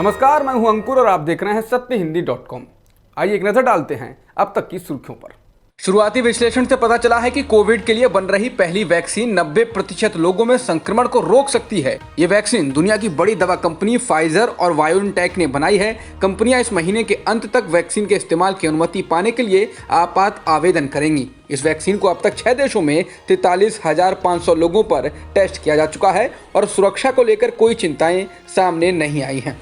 नमस्कार, मैं हूं अंकुर और आप देख रहे हैं सत्यहिंदी.com। आइए एक नजर डालते हैं अब तक की सुर्खियों पर। शुरुआती विश्लेषण से पता चला है कि कोविड के लिए बन रही पहली वैक्सीन 90% लोगों में संक्रमण को रोक सकती है। ये वैक्सीन दुनिया की बड़ी दवा कंपनी फाइजर और बायोएनटेक ने बनाई है। कंपनियां इस महीने के अंत तक वैक्सीन के इस्तेमाल की अनुमति पाने के लिए आपात आवेदन करेंगी। इस वैक्सीन को अब तक 6 देशों में 43,500 लोगों पर टेस्ट किया जा चुका है और सुरक्षा को लेकर कोई चिंताएं सामने नहीं आई हैं।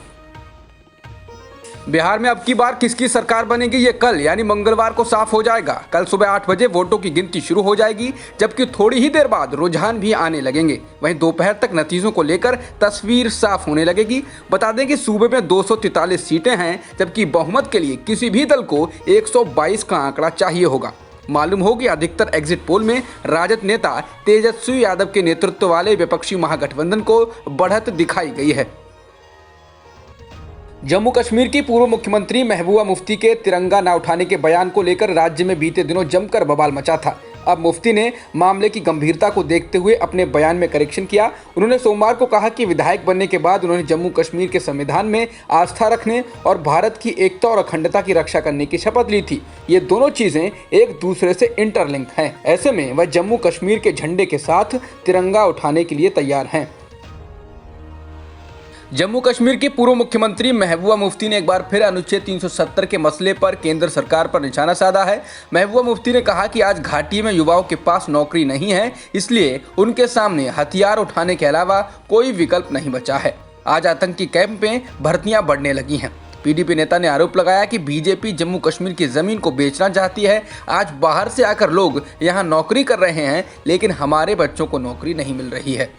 बिहार में अब की बार किसकी सरकार बनेगी ये कल यानी मंगलवार को साफ हो जाएगा। कल सुबह 8 बजे वोटों की गिनती शुरू हो जाएगी, जबकि थोड़ी ही देर बाद रुझान भी आने लगेंगे। वहीं दोपहर तक नतीजों को लेकर तस्वीर साफ होने लगेगी। बता दें कि सूबे में 243 सीटें हैं, जबकि बहुमत के लिए किसी भी दल को 122 का आंकड़ा चाहिए होगा। मालूम हो कि अधिकतर एग्जिट पोल में राजद नेता तेजस्वी यादव के नेतृत्व वाले विपक्षी महागठबंधन को बढ़त दिखाई गई है। जम्मू कश्मीर की पूर्व मुख्यमंत्री महबूबा मुफ्ती के तिरंगा न उठाने के बयान को लेकर राज्य में बीते दिनों जमकर बवाल मचा था। अब मुफ्ती ने मामले की गंभीरता को देखते हुए अपने बयान में करेक्शन किया। उन्होंने सोमवार को कहा कि विधायक बनने के बाद उन्होंने जम्मू कश्मीर के संविधान में आस्था रखने और भारत की एकता और अखंडता की रक्षा करने की शपथ ली थी। ये दोनों चीजें एक दूसरे से इंटरलिंक हैं। ऐसे में वह जम्मू कश्मीर के झंडे के साथ तिरंगा उठाने के लिए तैयार हैं। जम्मू कश्मीर की पूर्व मुख्यमंत्री महबूबा मुफ्ती ने एक बार फिर अनुच्छेद 370 के मसले पर केंद्र सरकार पर निशाना साधा है। महबूबा मुफ्ती ने कहा कि आज घाटी में युवाओं के पास नौकरी नहीं है, इसलिए उनके सामने हथियार उठाने के अलावा कोई विकल्प नहीं बचा है। आज आतंकी कैंप में भर्तियां बढ़ने लगी हैं। पीडीपी नेता ने आरोप लगाया कि बीजेपी जम्मू कश्मीर की जमीन को बेचना चाहती है। आज बाहर से आकर लोग यहाँ नौकरी कर रहे हैं, लेकिन हमारे बच्चों को नौकरी नहीं मिल रही है।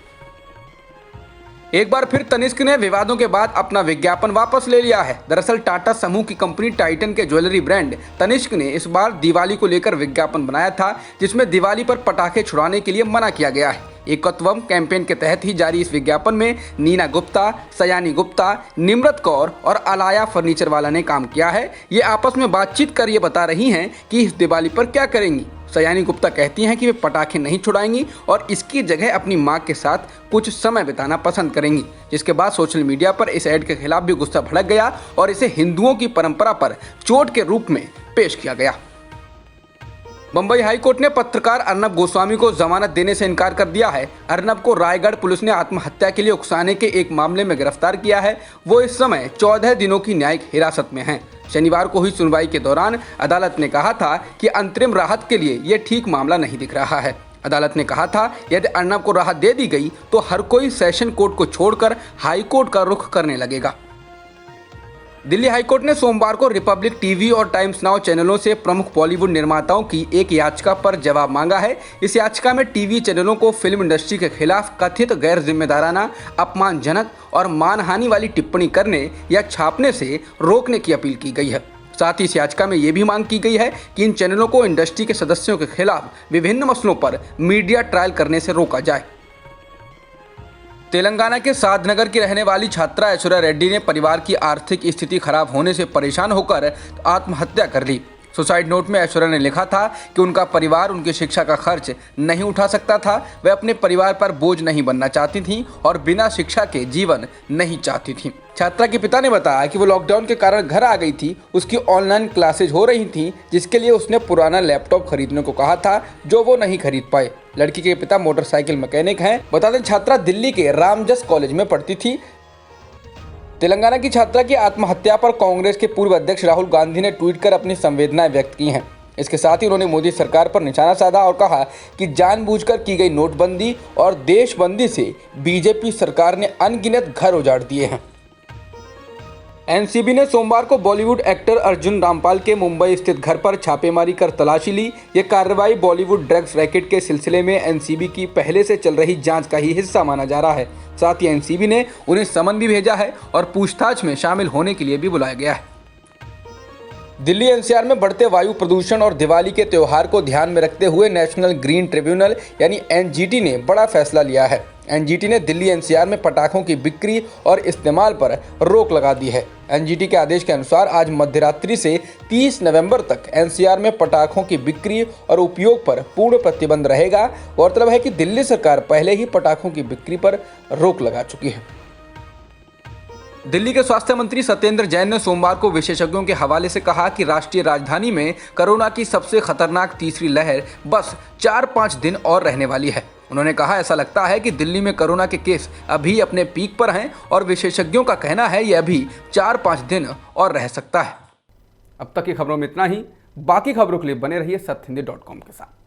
एक बार फिर तनिष्क ने विवादों के बाद अपना विज्ञापन वापस ले लिया है। दरअसल टाटा समूह की कंपनी टाइटन के ज्वेलरी ब्रांड तनिष्क ने इस बार दिवाली को लेकर विज्ञापन बनाया था, जिसमें दिवाली पर पटाखे छुड़ाने के लिए मना किया गया है। एकत्वम कैंपेन के तहत ही जारी इस विज्ञापन में नीना गुप्ता, सयानी गुप्ता, निम्रत कौर और अलाया फर्नीचर वाला ने काम किया है। ये आपस में बातचीत कर ये बता रही हैं कि इस दिवाली पर क्या करेंगी। सयानी गुप्ता कहती हैं कि वे पटाखे नहीं छुड़ाएंगी और इसकी जगह अपनी मां के साथ कुछ समय बिताना पसंद करेंगी। जिसके बाद सोशल मीडिया पर इस ऐड के खिलाफ भी गुस्सा भड़क गया और इसे हिंदुओं की परंपरा पर चोट के रूप में पेश किया गया। बम्बई हाईकोर्ट ने पत्रकार अर्नब गोस्वामी को जमानत देने से इनकार कर दिया है। अर्नब को रायगढ़ पुलिस ने आत्महत्या के लिए उकसाने के एक मामले में गिरफ्तार किया है। वो इस समय 14 दिनों की न्यायिक हिरासत में हैं। शनिवार को हुई सुनवाई के दौरान अदालत ने कहा था कि अंतरिम राहत के लिए ये ठीक मामला नहीं दिख रहा है। अदालत ने कहा था यदि अर्नब को राहत दे दी गई तो हर कोई सेशन कोर्ट को छोड़कर हाई कोर्ट का रुख करने लगेगा। दिल्ली हाईकोर्ट ने सोमवार को रिपब्लिक टीवी और टाइम्स नाउ चैनलों से प्रमुख बॉलीवुड निर्माताओं की एक याचिका पर जवाब मांगा है। इस याचिका में टीवी चैनलों को फिल्म इंडस्ट्री के खिलाफ कथित गैर जिम्मेदाराना, अपमानजनक और मानहानि वाली टिप्पणी करने या छापने से रोकने की अपील की गई है। साथ ही इस याचिका में ये भी मांग की गई है कि इन चैनलों को इंडस्ट्री के सदस्यों के खिलाफ विभिन्न मसलों पर मीडिया ट्रायल करने से रोका जाए। तेलंगाना के सादनगर की रहने वाली छात्रा ऐश्वर्या रेड्डी ने परिवार की आर्थिक स्थिति खराब होने से परेशान होकर आत्महत्या कर ली। सुसाइड नोट में ऐश्वर्या ने लिखा था कि उनका परिवार उनकी शिक्षा का खर्च नहीं उठा सकता था। वे अपने परिवार पर बोझ नहीं बनना चाहती थीं और बिना शिक्षा के जीवन नहीं चाहती थीं। छात्रा के पिता ने बताया कि वो लॉकडाउन के कारण घर आ गई थी। उसकी ऑनलाइन क्लासेज हो रही थीं, जिसके लिए उसने पुराना लैपटॉप खरीदने को कहा था, जो वो नहीं खरीद पाए। लड़की के पिता मोटरसाइकिल मैकेनिक हैं। बता दें छात्रा दिल्ली के रामजस कॉलेज में पढ़ती थी। तेलंगाना की छात्रा की आत्महत्या पर कांग्रेस के पूर्व अध्यक्ष राहुल गांधी ने ट्वीट कर अपनी संवेदनाएं व्यक्त की हैं। इसके साथ ही उन्होंने मोदी सरकार पर निशाना साधा और कहा कि जानबूझकर की गई नोटबंदी और देशबंदी से बीजेपी सरकार ने अनगिनत घर उजाड़ दिए हैं। एनसीबी ने सोमवार को बॉलीवुड एक्टर अर्जुन रामपाल के मुंबई स्थित घर पर छापेमारी कर तलाशी ली। ये कार्रवाई बॉलीवुड ड्रग्स रैकेट के सिलसिले में एनसीबी की पहले से चल रही जांच का ही हिस्सा माना जा रहा है। साथ ही एनसीबी ने उन्हें समन भी भेजा है और पूछताछ में शामिल होने के लिए भी बुलाया गया है। दिल्ली एनसीआर में बढ़ते वायु प्रदूषण और दिवाली के त्यौहार को ध्यान में रखते हुए नेशनल ग्रीन ट्रिब्यूनल यानी एनजीटी ने बड़ा फैसला लिया है। एनजीटी ने दिल्ली एनसीआर में पटाखों की बिक्री और इस्तेमाल पर रोक लगा दी है। एनजीटी के आदेश के अनुसार आज मध्यरात्रि से 30 नवंबर तक एनसीआर में पटाखों की बिक्री और उपयोग पर पूर्ण प्रतिबंध रहेगा। गौरतलब है कि दिल्ली सरकार पहले ही पटाखों की बिक्री पर रोक लगा चुकी है। दिल्ली के स्वास्थ्य मंत्री सत्येंद्र जैन ने सोमवार को विशेषज्ञों के हवाले से कहा कि राष्ट्रीय राजधानी में कोरोना की सबसे खतरनाक तीसरी लहर बस 4-5 दिन और रहने वाली है। उन्होंने कहा, ऐसा लगता है कि दिल्ली में कोरोना के केस अभी अपने पीक पर हैं और विशेषज्ञों का कहना है यह अभी 4-5 दिन और रह सकता है। अब तक की खबरों में इतना ही। बाकी खबरों के लिए बने रहिए सत्यहिंदी.com के साथ।